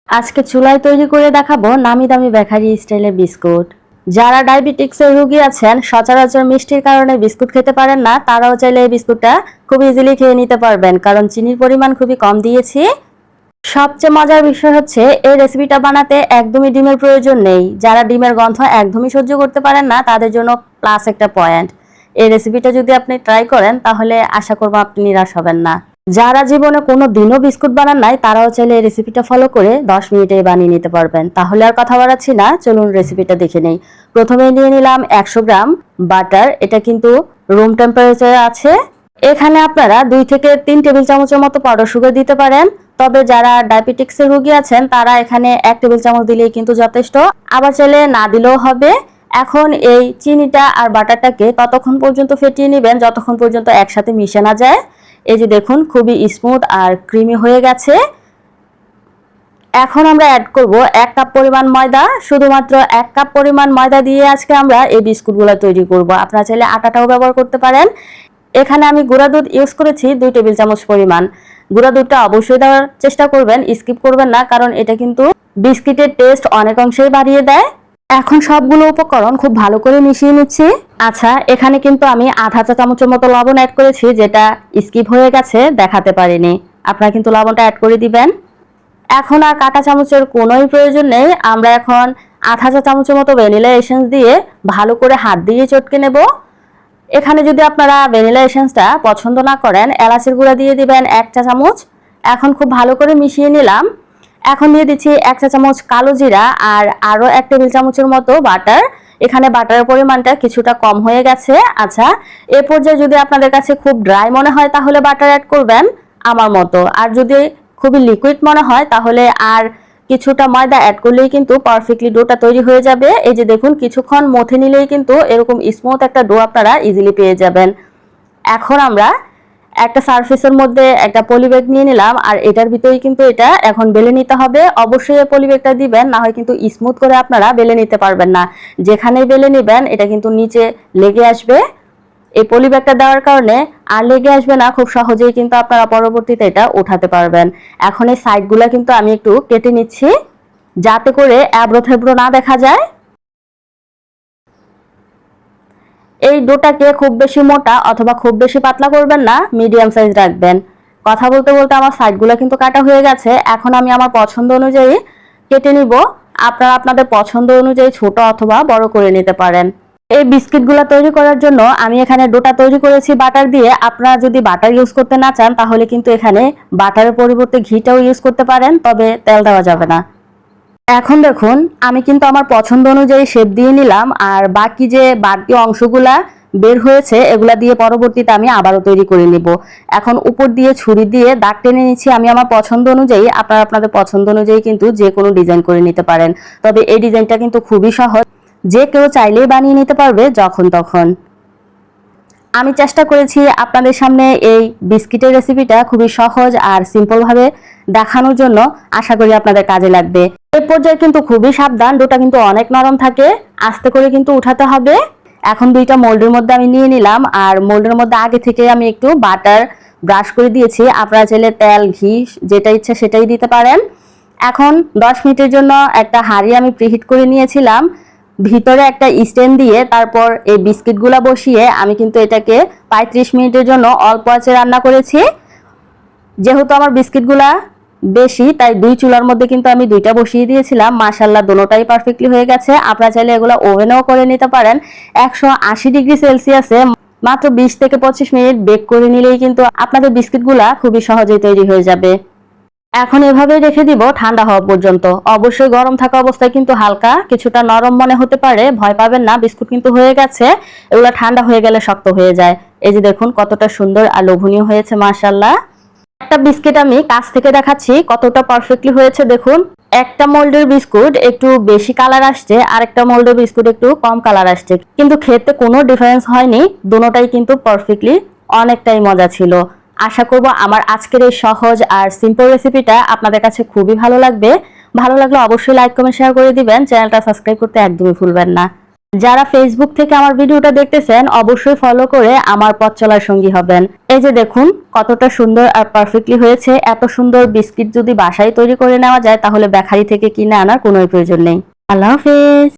আজকে চুলায় তৈরি করে দেখাবো নামি দামি বেকারি স্টাইলের বিস্কুট। যারা ডায়াবেটিক্সের রোগী আছেন, সচরাচর মিষ্টির কারণে বিস্কুট খেতে পারেন না, তারাও চাইলে এই বিস্কুটটা খুব ইজিলি খেয়ে নিতে পারবেন, কারণ চিনির পরিমাণ খুবই কম দিয়েছি। সবচেয়ে মজার বিষয় হচ্ছে এই রেসিপিটা বানাতে একদমই ডিমের প্রয়োজন নেই। যারা ডিমের গন্ধ একদমই সহ্য করতে পারেন না, তাদের জন্য প্লাস একটা পয়েন্ট। এই রেসিপিটা যদি আপনি ট্রাই করেন তাহলে আশা করব আপনি নিরাশ হবেন না। যারা জীবনে কোনো দিনও বিস্কুট বানান নাই, তারাও চাইলে এই রেসিপিটা ফলো করে 10 মিনিটে বানিয়ে নিতে পারবেন। তাহলে আর কথা বাড়াচ্ছি না, চলুন রেসিপিটা দেখে নেই। প্রথমে নিয়ে নিলাম 100 গ্রাম বাটার। এটা কিন্তু রুম টেম্পারেচারে আছে। এখানে আপনারা 2 থেকে 3 টেবিল চামচের মতো পাউডার সুগার দিতে পারেন। তবে যারা ডায়াবেটিক্সের রোগী আছেন, তারা এখানে 1 টেবিল চামচ দিলেই কিন্তু যথেষ্ট। আবার চাইলে না দিলেও হবে। এখন এই চিনিটা আর বাটারটাকে ততক্ষণ পর্যন্ত ফেটিয়ে নেবেন যতক্ষণ পর্যন্ত একসাথে মিশে না যায়। এই যে দেখুন, খুবই স্মুথ আর ক্রিমি হয়ে গেছে। এখন আমরা অ্যাড করব 1 কাপ পরিমাণ ময়দা। শুধুমাত্র 1 কাপ পরিমাণ ময়দা দিয়ে আজকে আমরা এই বিস্কুটগুলো তৈরি করব। আপনারা চাইলে আটাটাও ব্যবহার করতে পারেন। এখানে আমি গুঁড়া দুধ ইউজ করেছি 2 টেবিল চামচ পরিমাণ। গুঁড়া দুধটা অবশ্যই দেওয়ার চেষ্টা করবেন, স্কিপ করবেন না, কারণ এটা কিন্তু বিস্কিটের টেস্ট অনেক অংশেই বাড়িয়ে দেয়। এখন সবগুলো উপকরণ খুব ভালো করে মিশিয়ে নিচ্ছি। আচ্ছা, এখানে কিন্তু আমি আধা চা চামচের মতো লবণ অ্যাড করেছি, যেটা স্কিপ হয়ে গেছে, দেখাতে পারিনি। আপনারা কিন্তু লবণটা অ্যাড করে দিবেন। এখন আর কাঁটা চামচের কোনোই প্রয়োজন নেই। আমরা এখন আধা চা চামচের মতো ভ্যানিলা এসেন্স দিয়ে ভালো করে হাত দিয়ে চটকে নেব। এখানে যদি আপনারা ভ্যানিলা এসেন্সটা পছন্দ না করেন, এলাচের গুঁড়া দিয়ে দিবেন 1 চা চামচ। এখন খুব ভালো করে মিশিয়ে নিলাম। এখন দিয়ে দিচ্ছি 1 চা চামচ কালো জিরা আর আরও 1 টেবিল চামচের মতো বাটার। এখানে বাটারের পরিমাণটা কিছুটা কম হয়ে গেছে। আচ্ছা, এ পর্যায়ে যদি আপনাদের কাছে খুব ড্রাই মনে হয় তাহলে বাটার অ্যাড করবেন আমার মতো। আর যদি খুবই লিকুইড মনে হয় তাহলে আর কিছুটা ময়দা অ্যাড করলেই কিন্তু পারফেক্টলি ডোটা তৈরি হয়ে যাবে। এই যে দেখুন, কিছুক্ষণ মথে নিলেই কিন্তু এরকম স্মুথ একটা ডো আপনারা ইজিলি পেয়ে যাবেন। এখন আমরা একটা সারফেসের মধ্যে একটা পলিব্যাগ নিয়ে নিলাম, আর এটার ভিতরেই কিন্তু এটা এখন বেলে নিতে হবে। অবশ্যই এই পলিব্যাগটা দিবেন, না হয় কিন্তু স্মুথ করে আপনারা বেলে নিতে পারবেন না। যেখানেই বেলে নেবেন এটা কিন্তু নিচে লেগে আসবে। এই পলিব্যাগটা দেওয়ার কারণে আর লেগে আসবে না, খুব সহজেই কিন্তু আপনারা পরবর্তীতে এটা উঠাতে পারবেন। এখন এই সাইডগুলো কিন্তু আমি একটু কেটে নিচ্ছি, যাতে করে এবড়ো থেবড়ো না দেখা যায়। এই ডোটাকে খুব বেশি মোটা অথবা খুব বেশি পাতলা করবেন না, মিডিয়াম সাইজ রাখবেন। কথা বলতে বলতে আমার সাইডগুলো কিন্তু কাটা হয়ে গেছে। এখন আমি আমার পছন্দ অনুযায়ী কেটে নিব। আপনারা আপনাদের পছন্দ অনুযায়ী ছোট অথবা বড় করে নিতে পারেন। এই বিস্কিটগুলো তৈরি করার জন্য আমি এখানে ডোটা তৈরি করেছি বাটার দিয়ে। আপনারা যদি বাটার ইউজ করতে না চান তাহলে কিন্তু এখানে বাটারের পরিবর্তে ঘিটাও ইউজ করতে পারেন, তবে তেল দেওয়া যাবে না। এখন দেখুন, আমি কিন্তু আমার পছন্দ অনুযায়ী শেপ দিয়ে নিলাম, আর বাকি যে বাড়তি অংশগুলা বের হয়েছে এগুলা দিয়ে পরবর্তীতে আমি আবারও তৈরি করে নিব। এখন উপর দিয়ে ছুরি দিয়ে দাগ টেনে নিচ্ছি আমি আমার পছন্দ অনুযায়ী। আপনারা আপনাদের পছন্দ অনুযায়ী কিন্তু যে কোনো ডিজাইন করে নিতে পারেন। তবে এই ডিজাইনটা কিন্তু খুবই সহজ, যে কেউ চাইলেই বানিয়ে নিতে পারবে যখন তখন। আমি চেষ্টা করেছি আপনাদের সামনে এই বিস্কিটের রেসিপিটা খুবই সহজ আর সিম্পল ভাবে দেখানোর জন্য। আশা করি আপনাদের কাজে লাগবে। এই পর্যায়ে কিন্তু খুবই সাবধান, ডোটা কিন্তু অনেক নরম থাকে, আস্তে করে কিন্তু উঠাতে হবে। এখন 2টা মোল্ডের মধ্যে আমি নিয়ে নিলাম, আর মোল্ডের মধ্যে আগে থেকে আমি একটু বাটার ব্রাশ করে দিয়েছি। আপনারা চাইলে তেল, ঘি যেটা ইচ্ছে সেটাই দিতে পারেন। এখন 10 মিনিটের জন্য একটা হাঁড়ি আমি প্রিহিট করে নিয়েছিলাম। ভিতরে একটা স্ট্যান্ড দিয়ে তারপর এই বিস্কিটগুলা বসিয়ে আমি কিন্তু এটাকে 35 মিনিটের জন্য অল্প আঁচে রান্না করেছি। যেহেতু আমার বিস্কিটগুলা বেশি, তাই 2 চুলার মধ্যে কিন্তু আমি 2টা বসিয়ে দিয়েছিলাম। মাশাআল্লাহ, দুটোটাই পারফেক্টলি হয়ে গেছে। আপনারা চাইলে এগুলো ওভেনেও করে নিতে পারেন। 180 ডিগ্রি সেলসিয়াসে মাত্র 20 থেকে 25 মিনিট বেক করে নিলেই কিন্তু আপনাদের বিস্কিটগুলা খুবই সহজেই তৈরি হয়ে যাবে। এখন এভাবেই রেখে দিব ঠান্ডা হওয়া পর্যন্ত। অবশ্যই গরম থাকা অবস্থায় কিন্তু হালকা কিছুটা নরম মনে হতে পারে, ভয় পাবেন না। বিস্কুট কিন্তু হয়ে গেছে, এগুলো ঠান্ডা হয়ে গেলে শক্ত হয়ে যায়। এই যে দেখুন কতটা সুন্দর আর লোভনীয় হয়েছে মাশাআল্লাহ। একটা বিস্কিট আমি কাছ থেকে দেখাচ্ছি কতটা পারফেক্টলি হয়েছে। দেখুন, একটা মোল্ডের বিস্কুট একটু বেশি কালার আসছে, আর একটা মোল্ডের বিস্কুট একটু কম কালার আসছে, কিন্তু খেতে কোনো ডিফারেন্স হয়নি। দুটোটাই কিন্তু পারফেক্টলি অনেকটাই মজা ছিল। আশা করব আমার আজকের এই সহজ আর সিম্পল রেসিপিটা আপনাদের কাছে খুবই ভালো লাগবে। ভালো লাগলে অবশ্যই লাইক, কমেন্ট, শেয়ার করে দিবেন। চ্যানেলটা সাবস্ক্রাইব করতে একদমই ভুলবেন না। যারা ফেসবুক থেকে আমার ভিডিওটা দেখতেছেন অবশ্যই ফলো করে আমার পথ চলার সঙ্গী হবেন। এই যে দেখুন কতটা সুন্দর আর পারফেক্টলি হয়েছে। এত সুন্দর বিস্কিট যদি বাসায় তৈরি করে নেওয়া যায় তাহলে বেকারি থেকে কিনে আনার কোনো প্রয়োজন নেই। আল্লাহ হাফেজ।